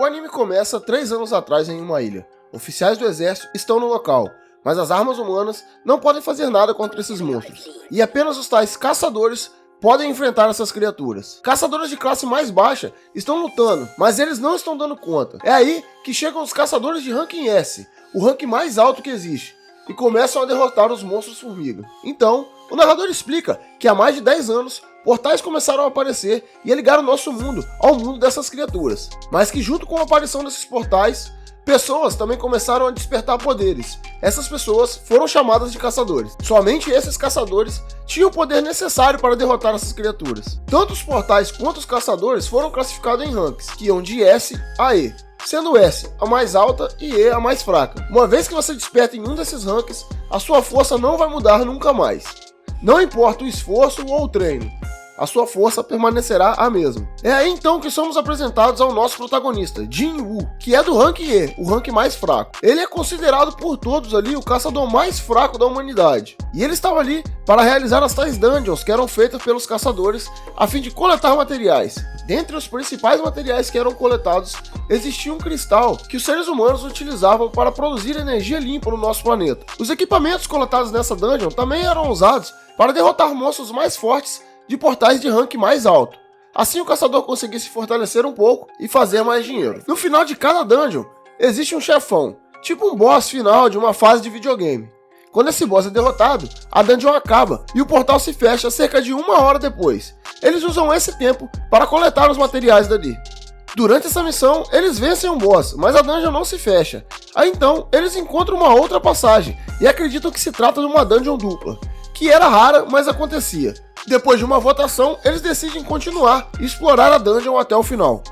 O anime começa 3 anos atrás em uma ilha. Oficiais do exército estão no local, mas as armas humanas não podem fazer nada contra esses monstros, e apenas os tais caçadores podem enfrentar essas criaturas. Caçadores de classe mais baixa estão lutando, mas eles não estão dando conta. É aí que chegam os caçadores de ranking S, o ranking mais alto que existe, e começam a derrotar os monstros formiga. Então, o narrador explica que há mais de 10 anos, portais começaram a aparecer e a ligar o nosso mundo ao mundo dessas criaturas, mas que junto com a aparição desses portais, pessoas também começaram a despertar poderes. Essas pessoas foram chamadas de caçadores. Somente esses caçadores tinham o poder necessário para derrotar essas criaturas. Tanto os portais quanto os caçadores foram classificados em ranks, que iam de S a E, sendo S a mais alta e E a mais fraca. Uma vez que você desperta em um desses ranks, a sua força não vai mudar nunca mais. Não importa o esforço ou o treino, a sua força permanecerá a mesma. É aí então que somos apresentados ao nosso protagonista, Jin-Woo, que é do rank E, o rank mais fraco. Ele é considerado por todos ali o caçador mais fraco da humanidade. E ele estava ali para realizar as tais dungeons que eram feitas pelos caçadores a fim de coletar materiais. Dentre os principais materiais que eram coletados, existia um cristal que os seres humanos utilizavam para produzir energia limpa no nosso planeta. Os equipamentos coletados nessa dungeon também eram usados para derrotar monstros mais fortes de portais de rank mais alto. Assim o caçador conseguia se fortalecer um pouco e fazer mais dinheiro. No final de cada dungeon, existe um chefão, tipo um boss final de uma fase de videogame. Quando esse boss é derrotado, a dungeon acaba e o portal se fecha cerca de 1 hora depois. Eles usam esse tempo para coletar os materiais dali. Durante essa missão, eles vencem um boss, mas a dungeon não se fecha. Aí então, eles encontram uma outra passagem e acreditam que se trata de uma dungeon dupla, que era rara, mas acontecia. Depois de uma votação, eles decidem continuar e explorar a dungeon até o final.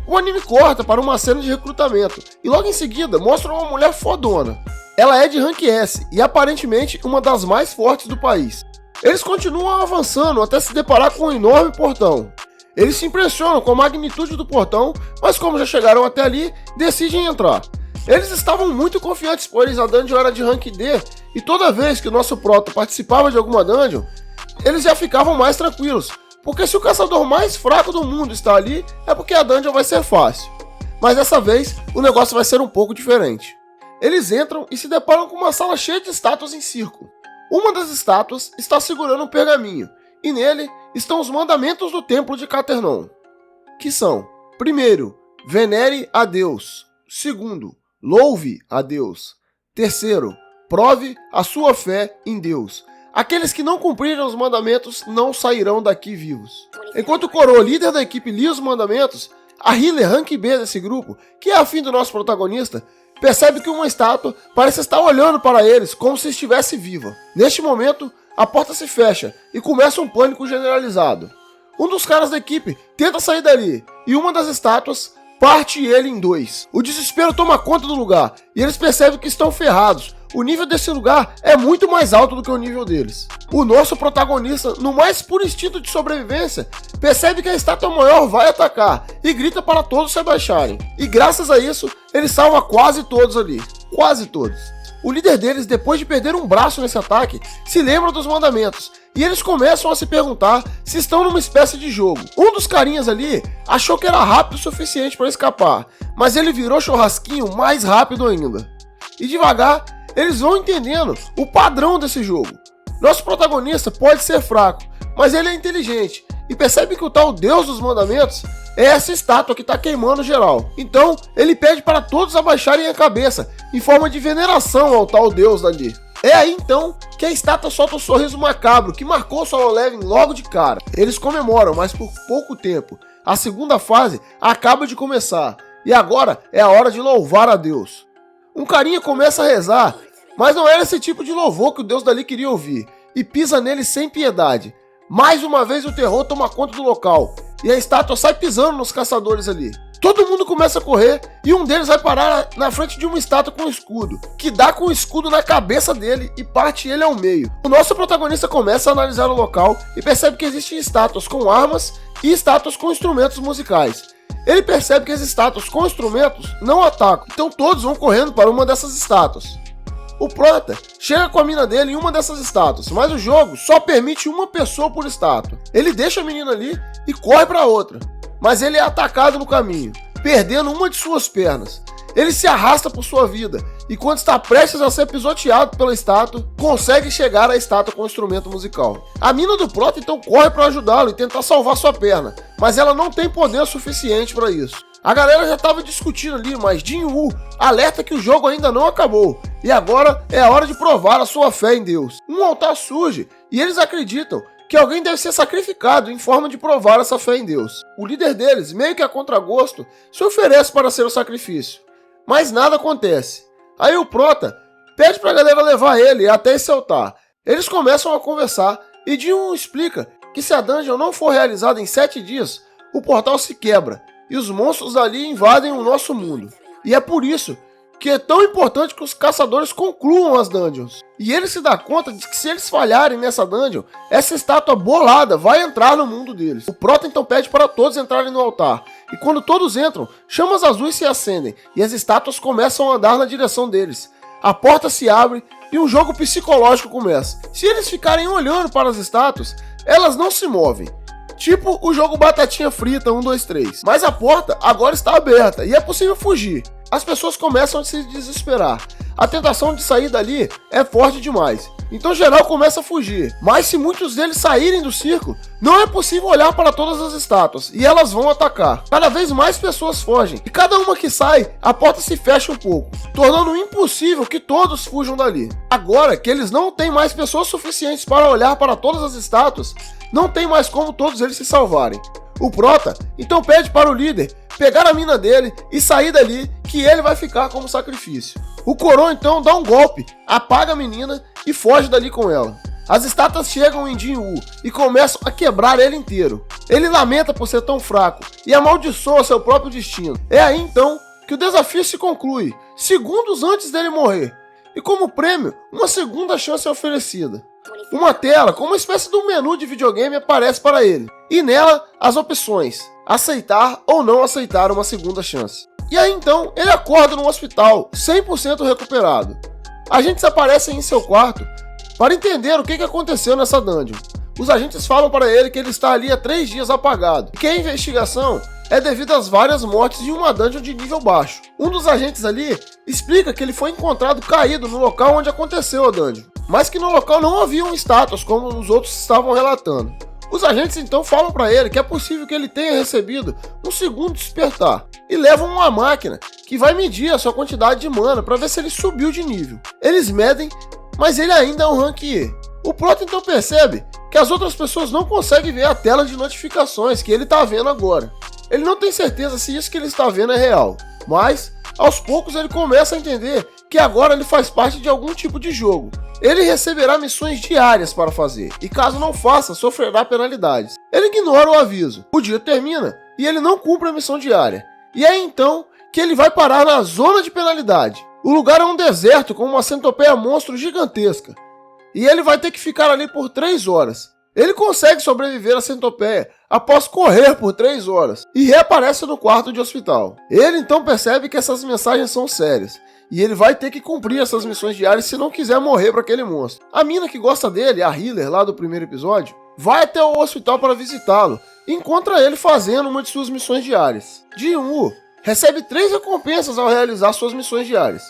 O anime corta para uma cena de recrutamento e logo em seguida mostra uma mulher fodona. Ela é de rank S e aparentemente uma das mais fortes do país. Eles continuam avançando até se deparar com um enorme portão. Eles se impressionam com a magnitude do portão, mas como já chegaram até ali, decidem entrar. Eles estavam muito confiantes, pois a dungeon era de rank D, e toda vez que o nosso prota participava de alguma dungeon, eles já ficavam mais tranquilos, porque se o caçador mais fraco do mundo está ali, é porque a dungeon vai ser fácil. Mas dessa vez, o negócio vai ser um pouco diferente. Eles entram e se deparam com uma sala cheia de estátuas em círculo. Uma das estátuas está segurando um pergaminho, e nele estão os mandamentos do templo de Caternon, que são: primeiro, venere a Deus; segundo, louve a Deus; terceiro, prove a sua fé em Deus. Aqueles que não cumprirem os mandamentos não sairão daqui vivos. Enquanto o Coroa, líder da equipe, lia os mandamentos, a healer rank B desse grupo, que é afim do nosso protagonista, percebe que uma estátua parece estar olhando para eles como se estivesse viva. Neste momento, a porta se fecha e começa um pânico generalizado. Um dos caras da equipe tenta sair dali e uma das estátuas parte ele em 2. O desespero toma conta do lugar e eles percebem que estão ferrados. O nível desse lugar é muito mais alto do que o nível deles. O nosso protagonista, no mais puro instinto de sobrevivência, percebe que a estátua maior vai atacar e grita para todos se abaixarem. E graças a isso, ele salva quase todos ali. Quase todos. O líder deles, depois de perder um braço nesse ataque, se lembra dos mandamentos e eles começam a se perguntar se estão numa espécie de jogo. Um dos carinhas ali achou que era rápido o suficiente para escapar, mas ele virou churrasquinho mais rápido ainda. E devagar, eles vão entendendo o padrão desse jogo. Nosso protagonista pode ser fraco, mas ele é inteligente e percebe que o tal Deus dos Mandamentos é essa estátua que está queimando geral. Então, ele pede para todos abaixarem a cabeça, em forma de veneração ao tal Deus dali. É aí então que a estátua solta um sorriso macabro que marcou Solo Leveling logo de cara. Eles comemoram, mas por pouco tempo. A segunda fase acaba de começar e agora é a hora de louvar a Deus. Um carinha começa a rezar, mas não era esse tipo de louvor que o Deus dali queria ouvir, e pisa nele sem piedade. Mais uma vez o terror toma conta do local, e a estátua sai pisando nos caçadores ali. Todo mundo começa a correr, e um deles vai parar na frente de uma estátua com um escudo, que dá com o escudo na cabeça dele e parte ele ao meio. O nosso protagonista começa a analisar o local e percebe que existem estátuas com armas e estátuas com instrumentos musicais. Ele percebe que as estátuas com instrumentos não atacam, então todos vão correndo para uma dessas estátuas. O prota chega com a mina dele em uma dessas estátuas, mas o jogo só permite uma pessoa por estátua. Ele deixa a menina ali e corre para outra, mas ele é atacado no caminho. perdendo uma de suas pernas. Ele se arrasta por sua vida e, quando está prestes a ser pisoteado pela estátua, consegue chegar à estátua com o instrumento musical. A mina do Prota então corre para ajudá-lo e tentar salvar sua perna, mas ela não tem poder suficiente para isso. A galera já estava discutindo ali, mas Jin-Woo alerta que o jogo ainda não acabou e agora é a hora de provar a sua fé em Deus. Um altar surge e eles acreditam que alguém deve ser sacrificado em forma de provar essa fé em Deus. O líder deles, meio que a contragosto, se oferece para ser o sacrifício. Mas nada acontece. Aí o Prota pede pra galera levar ele até esse altar. Eles começam a conversar e Jin-Woo explica que se a dungeon não for realizada em 7 dias, o portal se quebra e os monstros ali invadem o nosso mundo. E é por isso que é tão importante que os caçadores concluam as dungeons. E ele se dá conta de que se eles falharem nessa dungeon, essa estátua bolada vai entrar no mundo deles. O Prota então pede para todos entrarem no altar. E quando todos entram, chamas azuis se acendem e as estátuas começam a andar na direção deles. A porta se abre e um jogo psicológico começa. Se eles ficarem olhando para as estátuas, elas não se movem. Tipo o jogo Batatinha Frita 1, 2, 3. Mas a porta agora está aberta e é possível fugir. As pessoas começam a se desesperar. A tentação de sair dali é forte demais. Então geral começa a fugir. Mas se muitos deles saírem do circo, não é possível olhar para todas as estátuas e elas vão atacar. Cada vez mais pessoas fogem. E cada uma que sai, a porta se fecha um pouco, tornando impossível que todos fujam dali. Agora que eles não têm mais pessoas suficientes para olhar para todas as estátuas, não tem mais como todos eles se salvarem. O Prota então pede para o líder pegar a mina dele e sair dali, que ele vai ficar como sacrifício. O Coroa então dá um golpe, apaga a menina e foge dali com ela. As estátuas chegam em Jin-Woo e começam a quebrar ele inteiro. Ele lamenta por ser tão fraco e amaldiçoa seu próprio destino. É aí então que o desafio se conclui, segundos antes dele morrer. E como prêmio, uma segunda chance é oferecida. Uma tela com uma espécie de um menu de videogame aparece para ele. E nela, as opções: aceitar ou não aceitar uma segunda chance. E aí então, ele acorda no hospital, 100% recuperado. Agentes aparecem em seu quarto para entender o que aconteceu nessa dungeon. Os agentes falam para ele que ele está ali há 3 dias apagado, e que a investigação é devido às várias mortes em uma dungeon de nível baixo. Um dos agentes ali explica que ele foi encontrado caído no local onde aconteceu a dungeon, mas que no local não haviam estátuas como os outros estavam relatando. Os agentes então falam para ele que é possível que ele tenha recebido um segundo despertar e levam uma máquina que vai medir a sua quantidade de mana para ver se ele subiu de nível. Eles medem, mas ele ainda é um rank E. O Prota então percebe que as outras pessoas não conseguem ver a tela de notificações que ele está vendo agora. Ele não tem certeza se isso que ele está vendo é real, mas aos poucos ele começa a entender que agora ele faz parte de algum tipo de jogo. Ele receberá missões diárias para fazer, e caso não faça, sofrerá penalidades. Ele ignora o aviso. O dia termina e ele não cumpre a missão diária. E é então que ele vai parar na zona de penalidade. O lugar é um deserto com uma centopeia monstro gigantesca. E ele vai ter que ficar ali por 3 horas. Ele consegue sobreviver à centopeia após correr por 3 horas e reaparece no quarto de hospital. Ele então percebe que essas mensagens são sérias e ele vai ter que cumprir essas missões diárias se não quiser morrer para aquele monstro. A mina que gosta dele, a Healer lá do primeiro episódio, vai até o hospital para visitá-lo e encontra ele fazendo uma de suas missões diárias. Jin-Woo recebe 3 recompensas ao realizar suas missões diárias,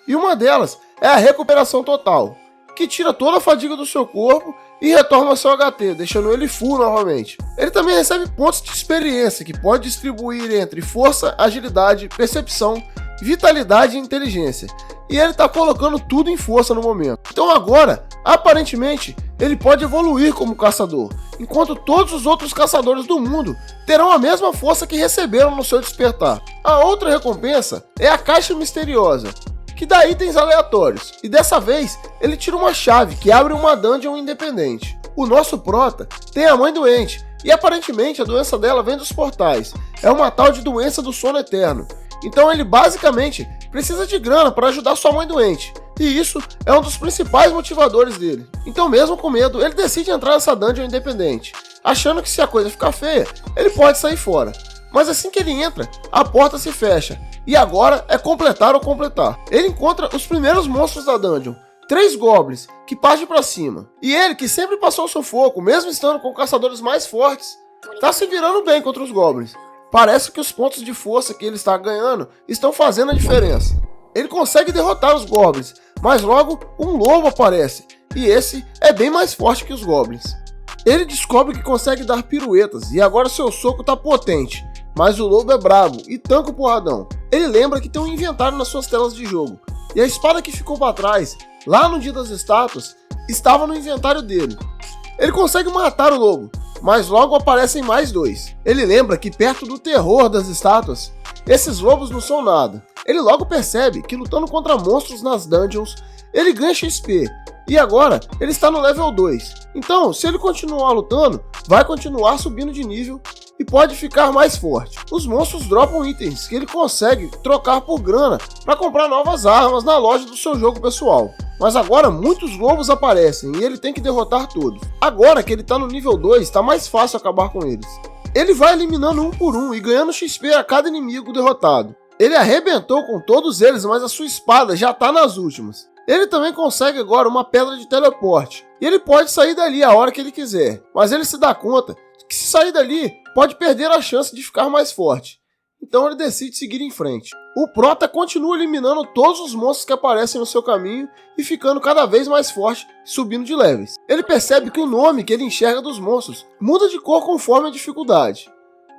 e uma delas é a recuperação total, que tira toda a fadiga do seu corpo e retorna ao seu HT, deixando ele full novamente. Ele também recebe pontos de experiência, que pode distribuir entre força, agilidade, percepção, vitalidade e inteligência. E ele está colocando tudo em força no momento. Então agora, aparentemente, ele pode evoluir como caçador, enquanto todos os outros caçadores do mundo terão a mesma força que receberam no seu despertar. A outra recompensa é a Caixa Misteriosa, que dá itens aleatórios, e dessa vez ele tira uma chave que abre uma dungeon independente. O nosso Prota tem a mãe doente, e aparentemente a doença dela vem dos portais. É uma tal de doença do sono eterno. Então ele basicamente precisa de grana para ajudar sua mãe doente, e isso é um dos principais motivadores dele. Então mesmo com medo, ele decide entrar nessa dungeon independente, achando que se a coisa ficar feia, ele pode sair fora. Mas assim que ele entra, a porta se fecha, e agora é completar ou completar. Ele encontra os primeiros monstros da dungeon, 3 goblins, que partem pra cima. E ele, que sempre passou sufoco, mesmo estando com caçadores mais fortes, tá se virando bem contra os goblins. Parece que os pontos de força que ele está ganhando estão fazendo a diferença. Ele consegue derrotar os Goblins, mas logo um lobo aparece, e esse é bem mais forte que os Goblins. Ele descobre que consegue dar piruetas, e agora seu soco tá potente, mas o lobo é brabo e tanca o porradão. Ele lembra que tem um inventário nas suas telas de jogo, e a espada que ficou para trás, lá no dia das estátuas, estava no inventário dele. Ele consegue matar o lobo, mas logo aparecem mais dois. Ele lembra que perto do terror das estátuas, esses lobos não são nada. Ele logo percebe que lutando contra monstros nas dungeons, ele ganha XP, e agora ele está no level 2. Então, se ele continuar lutando, vai continuar subindo de nível e pode ficar mais forte. Os monstros dropam itens que ele consegue trocar por grana para comprar novas armas na loja do seu jogo pessoal. Mas agora muitos lobos aparecem e ele tem que derrotar todos. Agora que ele está no nível 2, está mais fácil acabar com eles. Ele vai eliminando um por um e ganhando XP a cada inimigo derrotado. Ele arrebentou com todos eles, mas a sua espada já está nas últimas. Ele também consegue agora uma pedra de teleporte, e ele pode sair dali a hora que ele quiser, mas ele se dá conta que se sair dali, pode perder a chance de ficar mais forte. Então ele decide seguir em frente. O Prota continua eliminando todos os monstros que aparecem no seu caminho e ficando cada vez mais forte, subindo de levels. Ele percebe que o nome que ele enxerga dos monstros muda de cor conforme a dificuldade.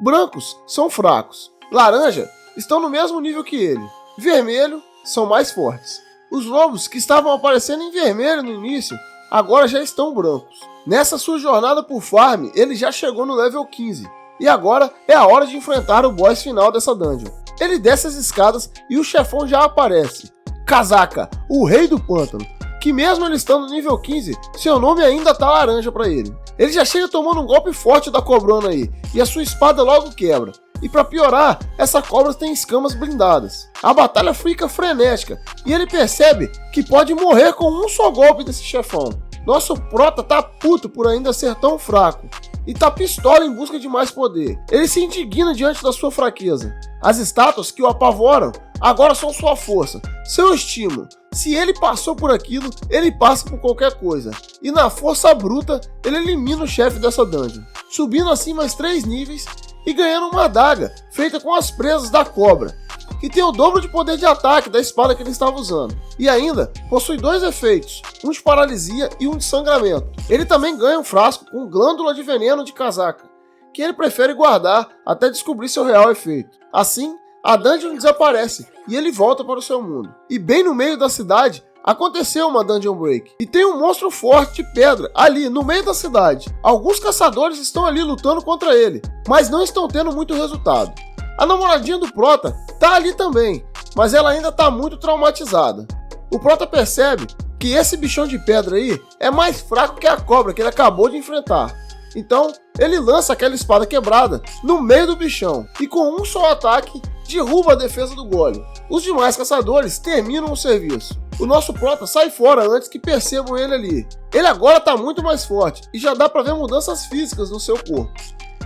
Brancos são fracos, laranja estão no mesmo nível que ele, vermelho são mais fortes. Os lobos que estavam aparecendo em vermelho no início, agora já estão brancos. Nessa sua jornada por farm, ele já chegou no level 15. E agora é a hora de enfrentar o boss final dessa dungeon. Ele desce as escadas e o chefão já aparece. Kazaka, o rei do pântano, que mesmo ele estando no nível 15, seu nome ainda tá laranja pra ele. Ele já chega tomando um golpe forte da cobrona aí, e a sua espada logo quebra. E para piorar, essa cobra tem escamas blindadas. A batalha fica frenética e ele percebe que pode morrer com um só golpe desse chefão. Nosso Prota tá puto por ainda ser tão fraco e tá pistola em busca de mais poder. Ele se indigna diante da sua fraqueza. As estátuas que o apavoram agora são sua força, seu estímulo. Se ele passou por aquilo, ele passa por qualquer coisa. E na força bruta, ele elimina o chefe dessa dungeon, subindo assim mais 3 níveis e ganhando uma adaga feita com as presas da cobra, que tem o dobro de poder de ataque da espada que ele estava usando. E ainda possui 2 efeitos, um de paralisia e um de sangramento. Ele também ganha um frasco com glândula de veneno de Kazaka, que ele prefere guardar até descobrir seu real efeito. Assim, a dungeon desaparece e ele volta para o seu mundo. E bem no meio da cidade, aconteceu uma Dungeon Break, e tem um monstro forte de pedra ali no meio da cidade. Alguns caçadores estão ali lutando contra ele, mas não estão tendo muito resultado. A namoradinha do Prota tá ali também, mas ela ainda tá muito traumatizada. O Prota percebe que esse bichão de pedra aí é mais fraco que a cobra que ele acabou de enfrentar. Então ele lança aquela espada quebrada no meio do bichão e com um só ataque derruba a defesa do golem. Os demais caçadores terminam o serviço. O nosso Prota sai fora antes que percebam ele ali. Ele agora está muito mais forte e já dá para ver mudanças físicas no seu corpo.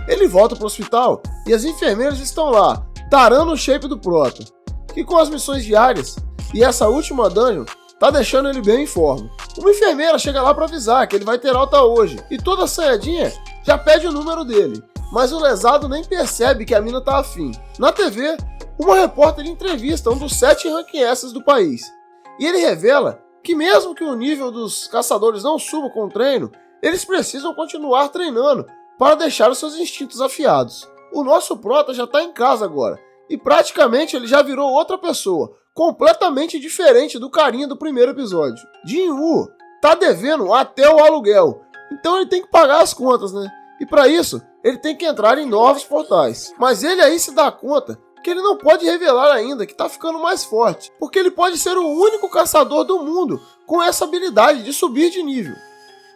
Ele volta para o hospital e as enfermeiras estão lá, tarando o shape do Prota, que com as missões diárias e essa última dungeon tá deixando ele bem em forma. Uma enfermeira chega lá para avisar que ele vai ter alta hoje e toda assanhadinha já pede o número dele, mas o lesado nem percebe que a mina tá afim. Na TV, uma repórter entrevista um dos 7 Rank S do país. E ele revela que mesmo que o nível dos caçadores não suba com o treino, eles precisam continuar treinando para deixar os seus instintos afiados. O nosso Prota já está em casa agora, e praticamente ele já virou outra pessoa, completamente diferente do carinha do primeiro episódio. Jin-Woo tá devendo até o aluguel, então ele tem que pagar as contas, né? E para isso, ele tem que entrar em novos portais. Mas ele aí se dá conta que ele não pode revelar ainda que tá ficando mais forte, porque ele pode ser o único caçador do mundo com essa habilidade de subir de nível.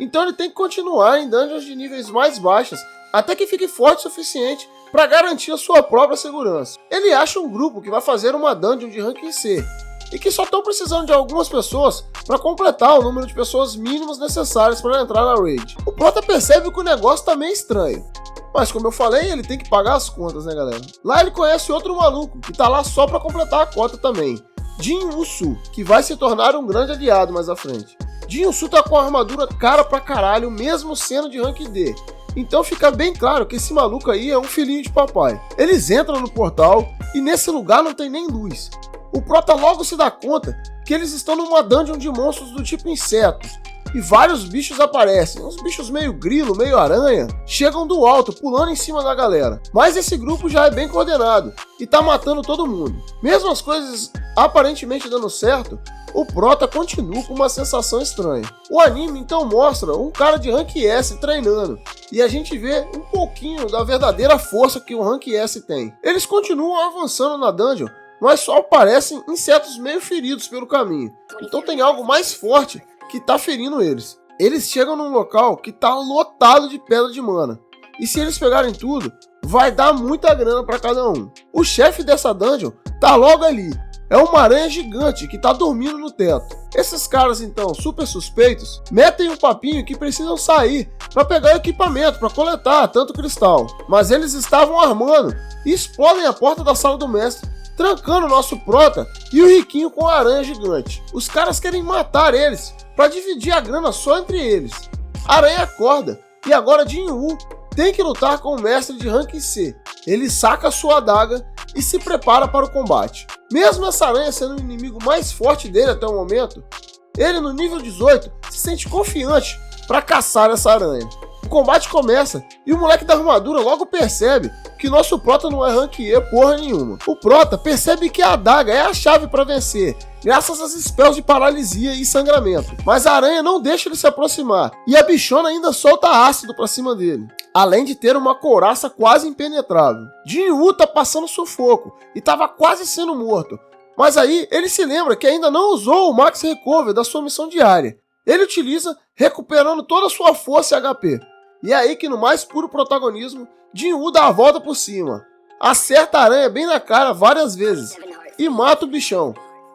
Então ele tem que continuar em dungeons de níveis mais baixos até que fique forte o suficiente para garantir a sua própria segurança. Ele acha um grupo que vai fazer uma dungeon de ranking C e que só estão precisando de algumas pessoas para completar o número de pessoas mínimas necessárias para entrar na raid. O Prota percebe que o negócio tá meio estranho, mas como eu falei, ele tem que pagar as contas, né, galera? Lá ele conhece outro maluco que tá lá só para completar a cota também, Jin-Woo, que vai se tornar um grande aliado mais à frente. Jin-Woo tá com a armadura cara pra caralho, mesmo sendo de rank D, Então fica bem claro que esse maluco aí é um filhinho de papai. Eles entram no portal e nesse lugar não tem nem luz. O Prota logo se dá conta que eles estão numa dungeon de monstros do tipo insetos. E vários bichos aparecem, uns bichos meio grilo, meio aranha, chegam do alto, pulando em cima da galera. Mas esse grupo já é bem coordenado e tá matando todo mundo. Mesmo as coisas aparentemente dando certo, o Prota continua com uma sensação estranha. O anime então mostra um cara de Rank S treinando, e a gente vê um pouquinho da verdadeira força que o Rank S tem. Eles continuam avançando na dungeon, mas só aparecem insetos meio feridos pelo caminho, então tem algo mais forte que tá ferindo eles. Eles chegam num local que tá lotado de pedra de mana, e se eles pegarem tudo, vai dar muita grana para cada um. O chefe dessa dungeon tá logo ali, é uma aranha gigante que tá dormindo no teto. Esses caras então, super suspeitos, metem um papinho que precisam sair para pegar o equipamento para coletar tanto cristal, mas eles estavam armando e explodem a porta da sala do mestre, trancando o nosso Prota e o Riquinho com a aranha gigante. Os caras querem matar eles para dividir a grana só entre eles. A aranha acorda e agora Jin-Woo tem que lutar com o mestre de rank C. Ele saca sua adaga e se prepara para o combate. Mesmo essa aranha sendo o inimigo mais forte dele até o momento, ele no nível 18 se sente confiante para caçar essa aranha. O combate começa e o moleque da armadura logo percebe que nosso Prota não é rank E porra nenhuma. O Prota percebe que a adaga é a chave para vencer, graças às spells de paralisia e sangramento. Mas a aranha não deixa ele se aproximar, e a bichona ainda solta ácido pra cima dele, além de ter uma couraça quase impenetrável. Jin-Woo tá passando sufoco e tava quase sendo morto, mas aí ele se lembra que ainda não usou o Max Recover da sua missão diária. Ele utiliza recuperando toda a sua força e HP. E é aí que no mais puro protagonismo, Jin-Woo dá a volta por cima, acerta a aranha bem na cara várias vezes e mata o bichão,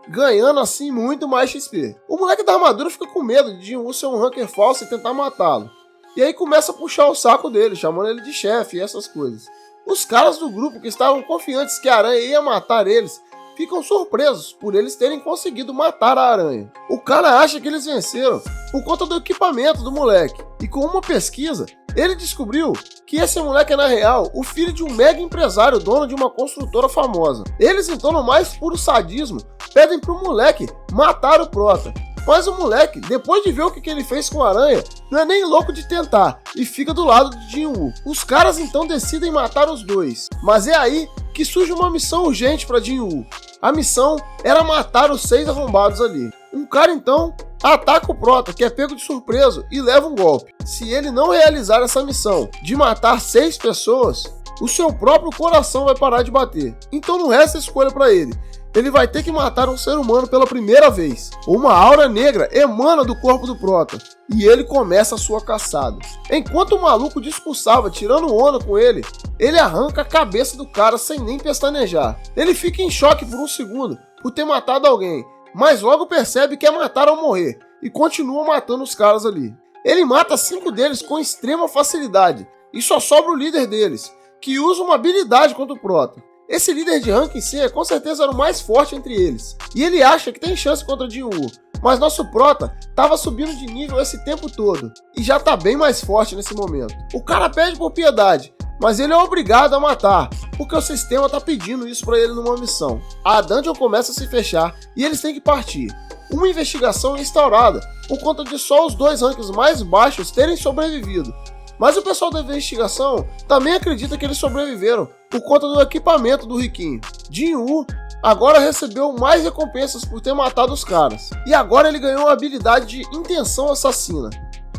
ganhando assim muito mais XP. O moleque da armadura fica com medo de Jin-Woo ser um ranker falso e tentar matá-lo. E aí começa a puxar o saco dele, chamando ele de chefe e essas coisas. Os caras do grupo que estavam confiantes que a aranha ia matar eles, ficam surpresos por eles terem conseguido matar a aranha. O cara acha que eles venceram por conta do equipamento do moleque, e com uma pesquisa, ele descobriu que esse moleque é na real o filho de um mega empresário dono de uma construtora famosa. Eles então, no mais puro sadismo, pedem pro moleque matar o Prota. Mas o moleque, depois de ver o que ele fez com a aranha, não é nem louco de tentar e fica do lado de Jin-Woo. Os caras então decidem matar os dois, mas é aí que surge uma missão urgente para Jin-Woo. A missão era matar os 6 arrombados ali. Um cara então ataca o Prota, que é pego de surpresa, e leva um golpe. Se ele não realizar essa missão de matar 6 pessoas, o seu próprio coração vai parar de bater. Então não resta escolha para ele. Ele vai ter que matar um ser humano pela primeira vez. Uma aura negra emana do corpo do Prota, e ele começa a sua caçada. Enquanto o maluco discursava tirando onda com ele, ele arranca a cabeça do cara sem nem pestanejar. Ele fica em choque por um segundo por ter matado alguém, mas logo percebe que é matar ou morrer, e continua matando os caras ali. Ele mata 5 deles com extrema facilidade, e só sobra o líder deles, que usa uma habilidade contra o Prota. Esse líder de ranking C com certeza era o mais forte entre eles, e ele acha que tem chance contra Jin-Woo, mas nosso Prota estava subindo de nível esse tempo todo, e já tá bem mais forte nesse momento. O cara pede por piedade, mas ele é obrigado a matar, porque o sistema tá pedindo isso para ele numa missão. A dungeon começa a se fechar e eles têm que partir. Uma investigação é instaurada, por conta de só os 2 ranks mais baixos terem sobrevivido. Mas o pessoal da investigação também acredita que eles sobreviveram por conta do equipamento do Riquinho. Jin-Woo agora recebeu mais recompensas por ter matado os caras. E agora ele ganhou a habilidade de Intenção Assassina.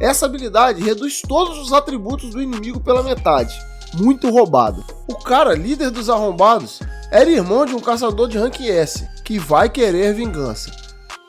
Essa habilidade reduz todos os atributos do inimigo pela metade. Muito roubado. O cara, líder dos arrombados, era irmão de um caçador de rank S, que vai querer vingança.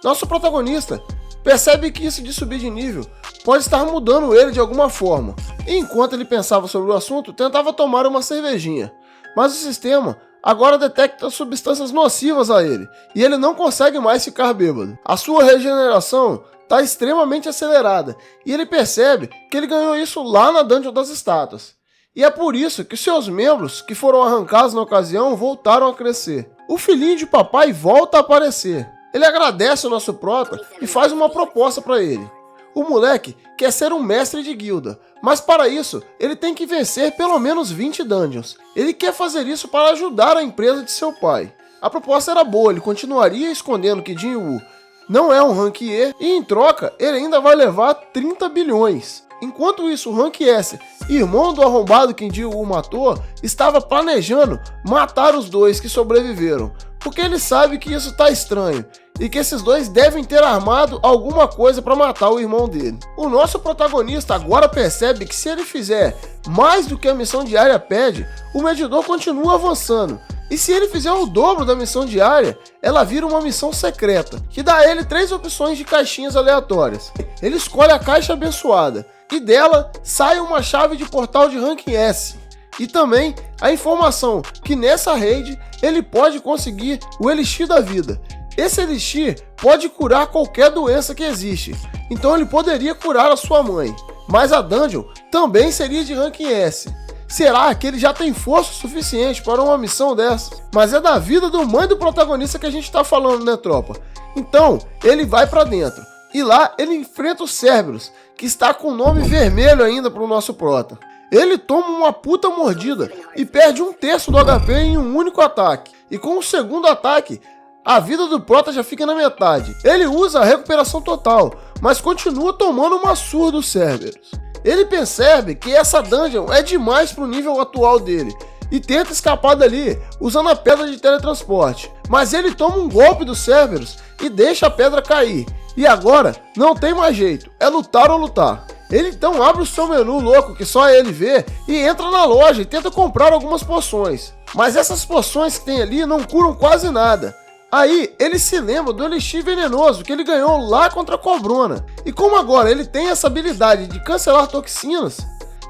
Nosso protagonista percebe que isso de subir de nível pode estar mudando ele de alguma forma, e enquanto ele pensava sobre o assunto, tentava tomar uma cervejinha, mas o sistema agora detecta substâncias nocivas a ele, e ele não consegue mais ficar bêbado. A sua regeneração está extremamente acelerada, e ele percebe que ele ganhou isso lá na Dungeon das Estátuas, e é por isso que seus membros, que foram arrancados na ocasião, voltaram a crescer. O filhinho de papai volta a aparecer. Ele agradece o nosso Prota e faz uma proposta para ele. O moleque quer ser um mestre de guilda, mas para isso ele tem que vencer pelo menos 20 dungeons. Ele quer fazer isso para ajudar a empresa de seu pai. A proposta era boa, ele continuaria escondendo que Jinwoo não é um Rank E e em troca ele ainda vai levar 30 bilhões. Enquanto isso, o Rank S, irmão do arrombado que Jinwoo matou, estava planejando matar os dois que sobreviveram, porque ele sabe que isso tá estranho e que esses dois devem ter armado alguma coisa para matar o irmão dele. O nosso protagonista agora percebe que se ele fizer mais do que a missão diária pede, o medidor continua avançando. E se ele fizer o dobro da missão diária, ela vira uma missão secreta, que dá a ele 3 opções de caixinhas aleatórias. Ele escolhe a caixa abençoada, e dela sai uma chave de portal de Rank S. E também a informação que nessa raid ele pode conseguir o Elixir da Vida. Esse Elixir pode curar qualquer doença que existe, então ele poderia curar a sua mãe. Mas a dungeon também seria de Rank S. Será que ele já tem força suficiente para uma missão dessa? Mas é da vida do mãe do protagonista que a gente tá falando, né, tropa? Então, ele vai pra dentro. E lá ele enfrenta o Cerberus, que está com o nome vermelho ainda pro nosso prota. Ele toma uma puta mordida e perde 1/3 do HP em um único ataque. E com o segundo ataque, a vida do prota já fica na metade. Ele usa a recuperação total, mas continua tomando uma surra do Cerberus. Ele percebe que essa dungeon é demais pro nível atual dele e tenta escapar dali usando a pedra de teletransporte. Mas ele toma um golpe do Cerberus e deixa a pedra cair. E agora não tem mais jeito, é lutar ou lutar. Ele então abre o seu menu louco que só ele vê e entra na loja e tenta comprar algumas poções. Mas essas poções que tem ali não curam quase nada. Aí ele se lembra do Elixir venenoso que ele ganhou lá contra a Cobrona. E como agora ele tem essa habilidade de cancelar toxinas,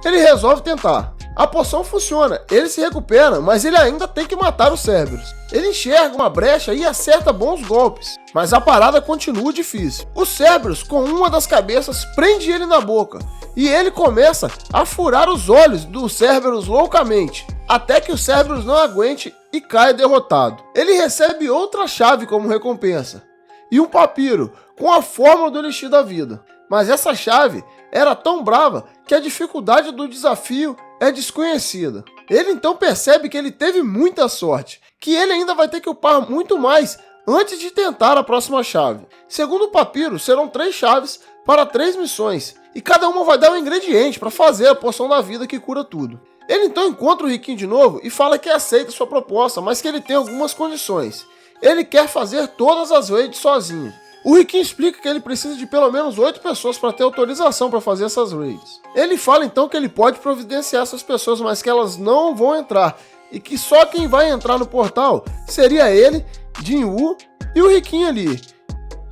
ele resolve tentar. A poção funciona, ele se recupera, mas ele ainda tem que matar o Cerberus. Ele enxerga uma brecha e acerta bons golpes, mas a parada continua difícil. O Cerberus, com uma das cabeças, prende ele na boca, e ele começa a furar os olhos do Cerberus loucamente, até que o Cerberus não aguente e cai derrotado. Ele recebe outra chave como recompensa, e um papiro com a fórmula do Elixir da Vida. Mas essa chave era tão brava que a dificuldade do desafio é desconhecida. Ele então percebe que ele teve muita sorte, que ele ainda vai ter que upar muito mais antes de tentar a próxima chave. Segundo o papiro, serão 3 chaves para 3 missões, e cada uma vai dar um ingrediente para fazer a poção da vida que cura tudo. Ele então encontra o Riquinho de novo e fala que aceita sua proposta, mas que ele tem algumas condições. Ele quer fazer todas as raids sozinho. O Riquinho explica que ele precisa de pelo menos 8 pessoas para ter autorização para fazer essas raids. Ele fala então que ele pode providenciar essas pessoas, mas que elas não vão entrar, e que só quem vai entrar no portal seria ele, Jinwoo e o Riquinho ali.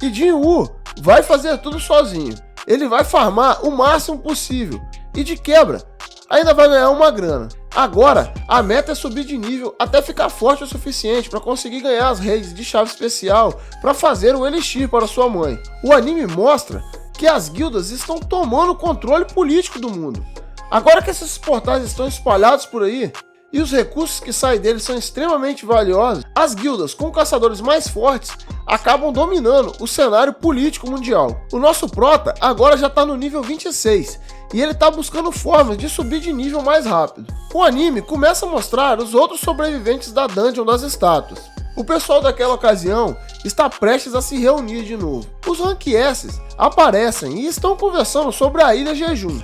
E Jinwoo vai fazer tudo sozinho. Ele vai farmar o máximo possível, e de quebra, ainda vai ganhar uma grana. Agora, a meta é subir de nível até ficar forte o suficiente para conseguir ganhar as raids de chave especial para fazer o Elixir para sua mãe. O anime mostra que as guildas estão tomando o controle político do mundo. Agora que esses portais estão espalhados por aí, e os recursos que saem deles são extremamente valiosos, as guildas com caçadores mais fortes acabam dominando o cenário político mundial. O nosso prota agora já está no nível 26, e ele está buscando formas de subir de nível mais rápido. O anime começa a mostrar os outros sobreviventes da Dungeon das Estátuas. O pessoal daquela ocasião está prestes a se reunir de novo. Os Rank S aparecem e estão conversando sobre a Ilha Jejum.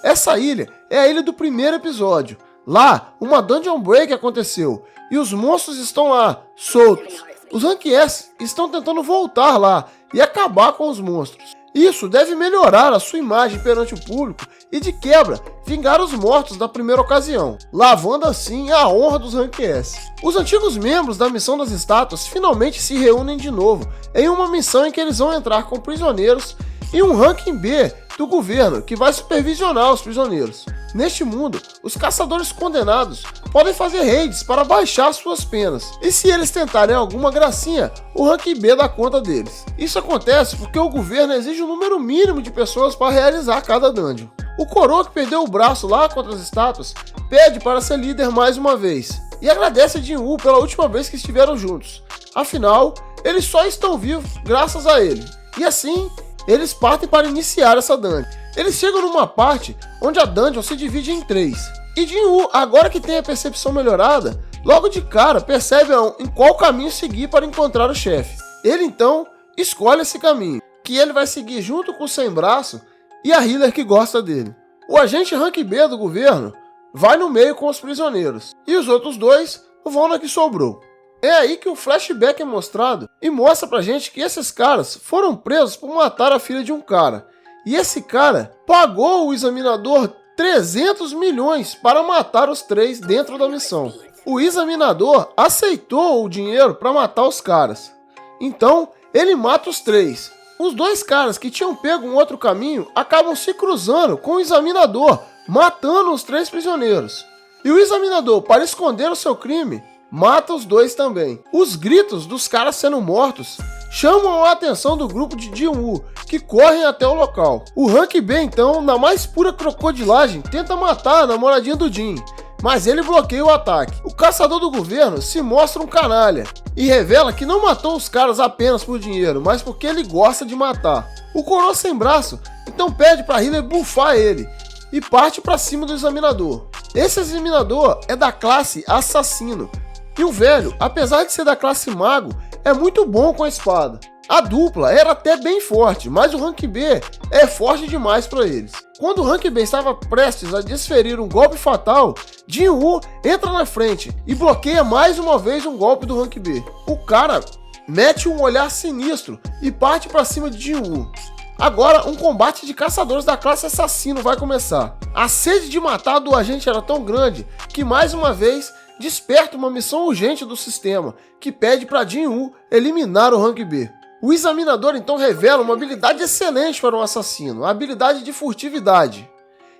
Essa ilha é a ilha do primeiro episódio. Lá, uma Dungeon Break aconteceu e os monstros estão lá, soltos. Os Rank S estão tentando voltar lá e acabar com os monstros. Isso deve melhorar a sua imagem perante o público e, de quebra, vingar os mortos da primeira ocasião, lavando assim a honra dos Rank S. Os antigos membros da Missão das Estátuas finalmente se reúnem de novo em uma missão em que eles vão entrar com prisioneiros e um ranking B do governo que vai supervisionar os prisioneiros. Neste mundo, os caçadores condenados podem fazer raids para baixar suas penas, e se eles tentarem alguma gracinha, o rank B dá conta deles. Isso acontece porque o governo exige um número mínimo de pessoas para realizar cada dungeon. O coroa que perdeu o braço lá contra as estátuas pede para ser líder mais uma vez, e agradece a Jinwoo pela última vez que estiveram juntos. Afinal, eles só estão vivos graças a ele. E assim, eles partem para iniciar essa dungeon. Eles chegam numa parte onde a dungeon se divide em 3. E Jin-Woo, agora que tem a percepção melhorada, logo de cara percebe em qual caminho seguir para encontrar o chefe. Ele então escolhe esse caminho, que ele vai seguir junto com o Sem Braço e a healer que gosta dele. O agente Rank B do governo vai no meio com os prisioneiros, e os outros 2 vão na que sobrou. É aí que o flashback é mostrado e mostra pra gente que esses caras foram presos por matar a filha de um cara. E esse cara pagou o examinador 300 milhões para matar os 3 dentro da missão. O examinador aceitou o dinheiro para matar os caras. Então, ele mata os 3. Os 2 caras que tinham pego um outro caminho acabam se cruzando com o examinador, matando os 3 prisioneiros. E o examinador, para esconder o seu crime, mata os 2 também. Os gritos dos caras sendo mortos chamam a atenção do grupo de Jin-Woo, que correm até o local. O Rank B, então, na mais pura crocodilagem, tenta matar a namoradinha do Jin, mas ele bloqueia o ataque. O caçador do governo se mostra um canalha e revela que não matou os caras apenas por dinheiro, mas porque ele gosta de matar. O coroa Sem Braço então pede para healer buffar ele e parte para cima do examinador. Esse examinador é da classe assassino, e o velho, apesar de ser da classe mago, é muito bom com a espada. A dupla era até bem forte, mas o Rank B é forte demais para eles. Quando o Rank B estava prestes a desferir um golpe fatal, Jin-Woo entra na frente e bloqueia mais uma vez um golpe do Rank B. O cara mete um olhar sinistro e parte para cima de Jin-Woo. Agora, um combate de caçadores da classe assassino vai começar. A sede de matar do agente era tão grande que, mais uma vez, desperta uma missão urgente do sistema, que pede para Jin-Woo eliminar o Rank B. O examinador então revela uma habilidade excelente para um assassino, a habilidade de furtividade.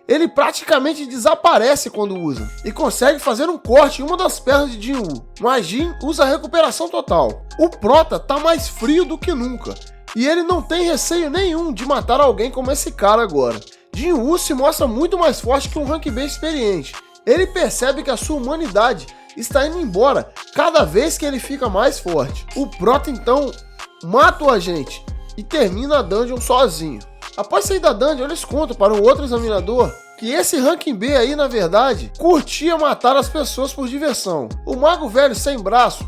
Ele praticamente desaparece quando usa, e consegue fazer um corte em uma das pernas de Jin-Woo, mas Jin usa a recuperação total. O Prota tá mais frio do que nunca, e ele não tem receio nenhum de matar alguém como esse cara agora. Jin-Woo se mostra muito mais forte que um Rank B experiente. Ele percebe que a sua humanidade está indo embora cada vez que ele fica mais forte. O Prota então mata o agente e termina a dungeon sozinho. Após sair da dungeon, eles contam para o outro examinador que esse Rank B aí, na verdade, curtia matar as pessoas por diversão. O mago velho Sem Braço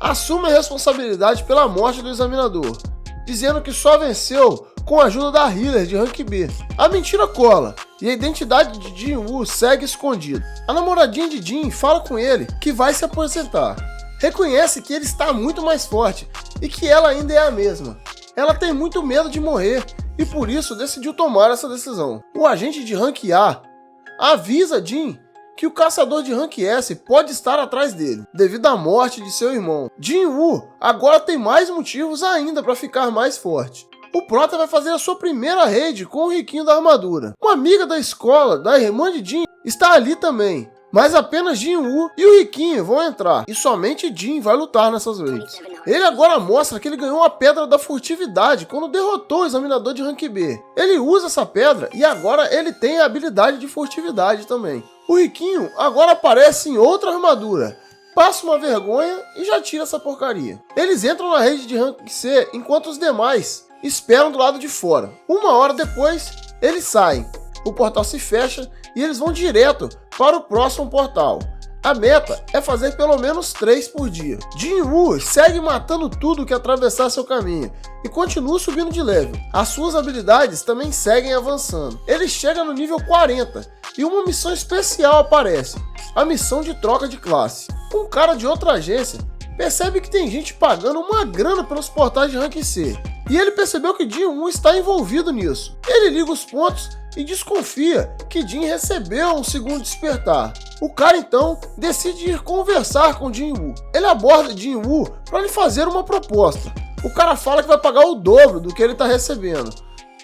assume a responsabilidade pela morte do examinador, dizendo que só venceu com a ajuda da healer de Rank B. A mentira cola e a identidade de Jin-Woo segue escondida. A namoradinha de Jin fala com ele que vai se aposentar. Reconhece que ele está muito mais forte e que ela ainda é a mesma. Ela tem muito medo de morrer e por isso decidiu tomar essa decisão. O agente de Rank A avisa Jin que o caçador de Rank S pode estar atrás dele, devido à morte de seu irmão. Jin-Woo agora tem mais motivos ainda para ficar mais forte. O Prota vai fazer a sua primeira raid com o riquinho da armadura. Uma amiga da escola, da irmã de Jin, está ali também, mas apenas Jin-Woo e o riquinho vão entrar, e somente Jin vai lutar nessas raids. Ele agora mostra que ele ganhou a pedra da furtividade quando derrotou o examinador de Rank B. Ele usa essa pedra e agora ele tem a habilidade de furtividade também. O riquinho agora aparece em outra armadura, passa uma vergonha e já tira essa porcaria. Eles entram na rede de Rank C enquanto os demais esperam do lado de fora. Uma hora depois, eles saem. O portal se fecha e eles vão direto para o próximo portal. A meta é fazer pelo menos 3 por dia. Jin-Woo segue matando tudo que atravessar seu caminho e continua subindo de level. As suas habilidades também seguem avançando. Ele chega no nível 40 e uma missão especial aparece, a missão de troca de classe. Um cara de outra agência percebe que tem gente pagando uma grana pelos portais de Rank C, e ele percebeu que Jin-Woo está envolvido nisso. Ele liga os pontos e desconfia que Jin recebeu um segundo despertar. O cara então decide ir conversar com Jin-Woo. Ele aborda Jin-Woo para lhe fazer uma proposta. O cara fala que vai pagar o dobro do que ele está recebendo.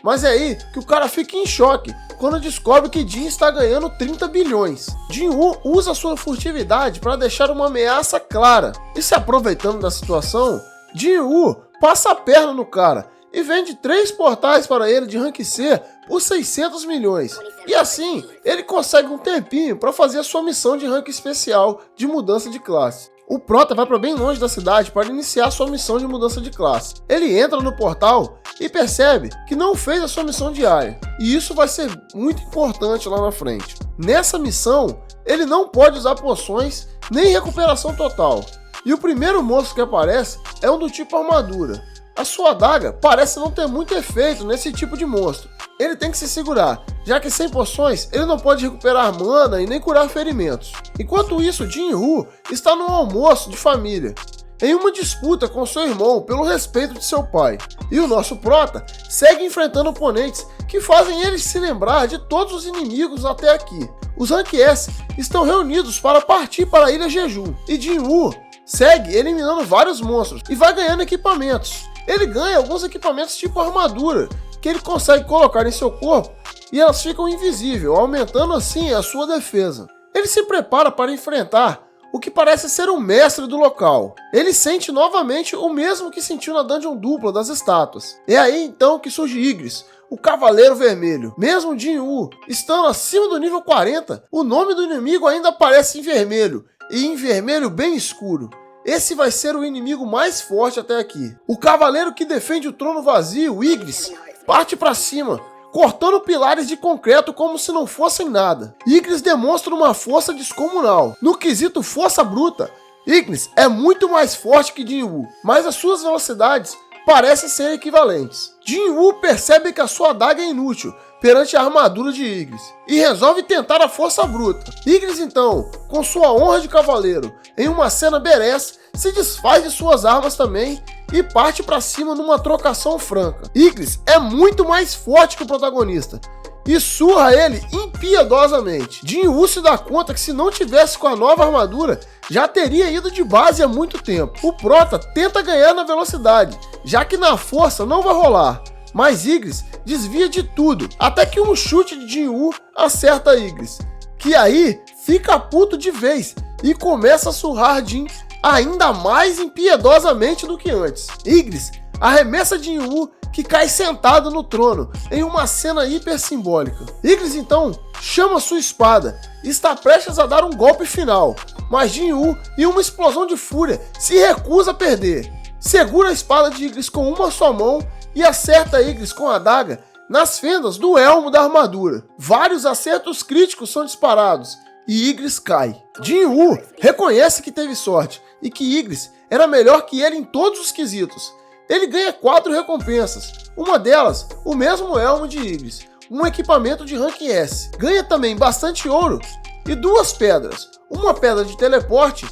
Mas é aí que o cara fica em choque quando descobre que Jin está ganhando 30 bilhões. Jin-Woo usa sua furtividade para deixar uma ameaça clara. E se aproveitando da situação, Jin-Woo passa a perna no cara e vende 3 portais para ele de Rank C por 600 milhões. E assim, ele consegue um tempinho para fazer a sua missão de rank especial de mudança de classe. O Prota vai para bem longe da cidade para iniciar sua missão de mudança de classe. Ele entra no portal e percebe que não fez a sua missão diária, e isso vai ser muito importante lá na frente. Nessa missão, ele não pode usar poções nem recuperação total, e o primeiro monstro que aparece é um do tipo armadura. A sua adaga parece não ter muito efeito nesse tipo de monstro. Ele tem que se segurar, já que sem poções ele não pode recuperar mana e nem curar ferimentos. Enquanto isso, Jin-Woo está num almoço de família, em uma disputa com seu irmão pelo respeito de seu pai. E o nosso Prota segue enfrentando oponentes que fazem ele se lembrar de todos os inimigos até aqui. Os Rank S estão reunidos para partir para a Ilha Jeju, e Jin-Woo segue eliminando vários monstros e vai ganhando equipamentos. Ele ganha alguns equipamentos tipo armadura, que ele consegue colocar em seu corpo e elas ficam invisíveis, aumentando assim a sua defesa. Ele se prepara para enfrentar o que parece ser o mestre do local. Ele sente novamente o mesmo que sentiu na dungeon dupla das estátuas. É aí então que surge Igris, o Cavaleiro Vermelho. Mesmo Jin-Woo estando acima do nível 40, o nome do inimigo ainda aparece em vermelho, e em vermelho bem escuro. Esse vai ser o inimigo mais forte até aqui. O cavaleiro que defende o trono vazio, Igris, parte para cima, cortando pilares de concreto como se não fossem nada. Igris demonstra uma força descomunal. No quesito força bruta, Ignis é muito mais forte que Jin-Woo, mas as suas velocidades parecem ser equivalentes. Jin-Woo percebe que a sua adaga é inútil perante a armadura de Igris e resolve tentar a força bruta. Igris então, com sua honra de cavaleiro, em uma cena badass, se desfaz de suas armas também e parte para cima numa trocação franca. Igris é muito mais forte que o protagonista e surra ele impiedosamente. Jin-Woo se dá conta que se não tivesse com a nova armadura, já teria ido de base há muito tempo. O Prota tenta ganhar na velocidade, já que na força não vai rolar, mas Igris desvia de tudo, até que um chute de Jin-Woo acerta Igris, que aí fica puto de vez e começa a surrar Jin ainda mais impiedosamente do que antes. Igris arremessa Jin-Woo, que cai sentado no trono, em uma cena hiper simbólica. Igris então chama sua espada e está prestes a dar um golpe final, mas Jin-Woo, em uma explosão de fúria, se recusa a perder. Segura a espada de Igris com uma só mão e acerta Igris com a adaga nas fendas do elmo da armadura. Vários acertos críticos são disparados e Igris cai. Jin-Woo reconhece que teve sorte e que Igris era melhor que ele em todos os quesitos. Ele ganha 4 recompensas, uma delas o mesmo elmo de Igris, um equipamento de Rank S. Ganha também bastante ouro e 2 pedras, uma pedra de teleporte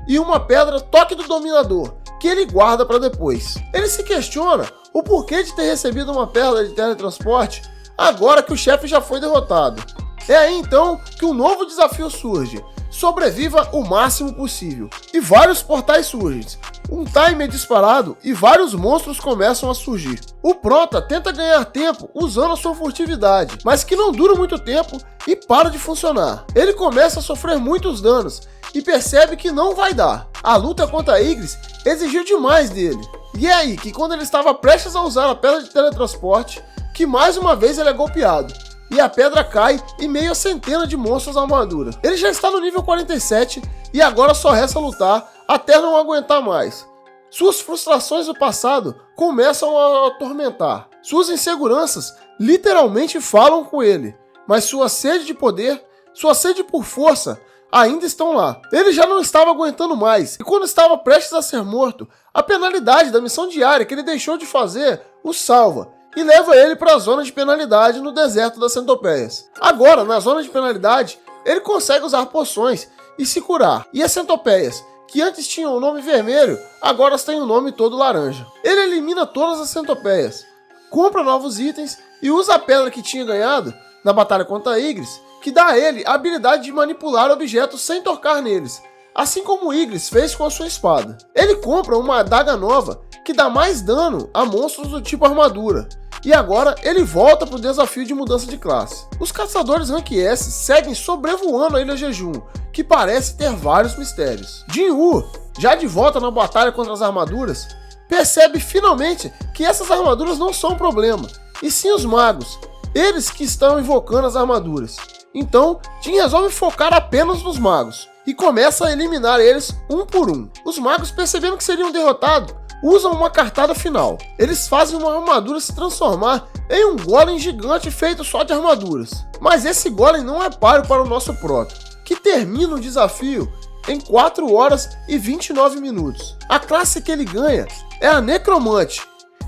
e uma pedra toque do dominador, que ele guarda para depois. Ele se questiona o porquê de ter recebido uma pedra de teletransporte agora que o chefe já foi derrotado. É aí então que um novo desafio surge: sobreviva o máximo possível. E vários portais surgem, um timer disparado e vários monstros começam a surgir. O Prota tenta ganhar tempo usando a sua furtividade, mas que não dura muito tempo e para de funcionar. Ele começa a sofrer muitos danos e percebe que não vai dar. A luta contra Igris exigiu demais dele. E é aí que, quando ele estava prestes a usar a pedra de teletransporte, que mais uma vez ele é golpeado e a pedra cai em meio a centenas de monstros à armadura. Ele já está no nível 47 e agora só resta lutar até não aguentar mais. Suas frustrações do passado começam a atormentar. Suas inseguranças literalmente falam com ele, mas sua sede de poder, sua sede por força, ainda estão lá. Ele já não estava aguentando mais, e quando estava prestes a ser morto, a penalidade da missão diária que ele deixou de fazer o salva e leva ele para a zona de penalidade no deserto das centopeias. Agora, na zona de penalidade, ele consegue usar poções e se curar. E as centopeias, que antes tinham o nome vermelho, agora têm o nome todo laranja. Ele elimina todas as centopeias, compra novos itens e usa a pedra que tinha ganhado na batalha contra Igris, que dá a ele a habilidade de manipular objetos sem tocar neles, assim como Igris fez com a sua espada. Ele compra uma adaga nova que dá mais dano a monstros do tipo armadura, e agora ele volta para o desafio de mudança de classe. Os caçadores Rank S seguem sobrevoando a Ilha Jeju, que parece ter vários mistérios. Jin-Woo, já de volta na batalha contra as armaduras, percebe finalmente que essas armaduras não são um problema, e sim os magos, eles que estão invocando as armaduras. Então, Jin resolve focar apenas nos magos. e começa a eliminar eles um por um. Os magos, percebendo que seriam derrotados, usam uma cartada final. Eles fazem uma armadura se transformar em um golem gigante feito só de armaduras. Mas esse golem não é páreo para o nosso Proto, que termina o desafio em 4 horas e 29 minutos. A classe que ele ganha é a Necromante.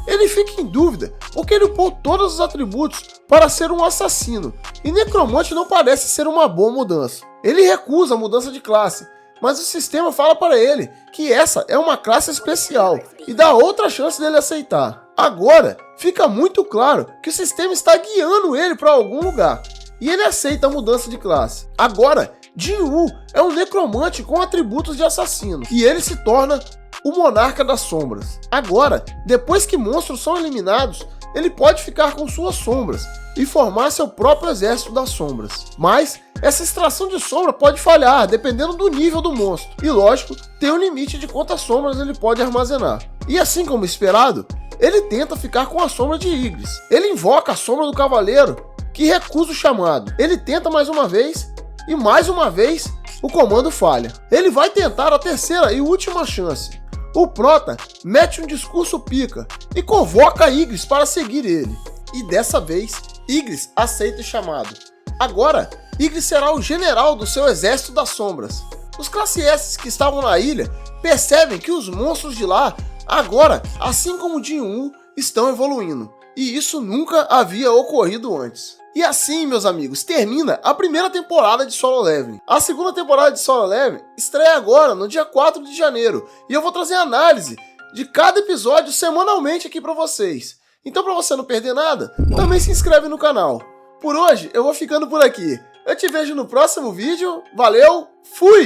Ele fica em dúvida porque ele upou todos os atributos para ser um assassino, e Necromante não parece ser uma boa mudança. Ele recusa a mudança de classe, mas o sistema fala para ele que essa é uma classe especial e dá outra chance dele aceitar. Agora, fica muito claro que o sistema está guiando ele para algum lugar, e ele aceita a mudança de classe. Agora, Jin-Woo é um necromante com atributos de assassino, e ele se torna o Monarca das Sombras. Agora, depois que monstros são eliminados, ele pode ficar com suas sombras e formar seu próprio exército das sombras. Mas essa extração de sombra pode falhar, dependendo do nível do monstro. E lógico, tem um limite de quantas sombras ele pode armazenar. E assim como esperado, ele tenta ficar com a sombra de Igris. Ele invoca a sombra do Cavaleiro, que recusa o chamado. Ele tenta mais uma vez, e mais uma vez, o comando falha. Ele vai tentar a terceira e última chance. O Prota mete um discurso pica e convoca Igris para seguir ele. E dessa vez, Igris aceita o chamado. Agora, Igris será o general do seu exército das sombras. Os classe S que estavam na ilha percebem que os monstros de lá, agora, assim como Jin-Woo, estão evoluindo. E isso nunca havia ocorrido antes. E assim, meus amigos, termina a primeira temporada de Solo Leveling. A segunda temporada de Solo Leveling estreia agora, no dia 4 de janeiro. E eu vou trazer análise de cada episódio semanalmente aqui pra vocês. Então, pra você não perder nada, também se inscreve no canal. Por hoje, eu vou ficando por aqui. Eu te vejo no próximo vídeo. Valeu, fui!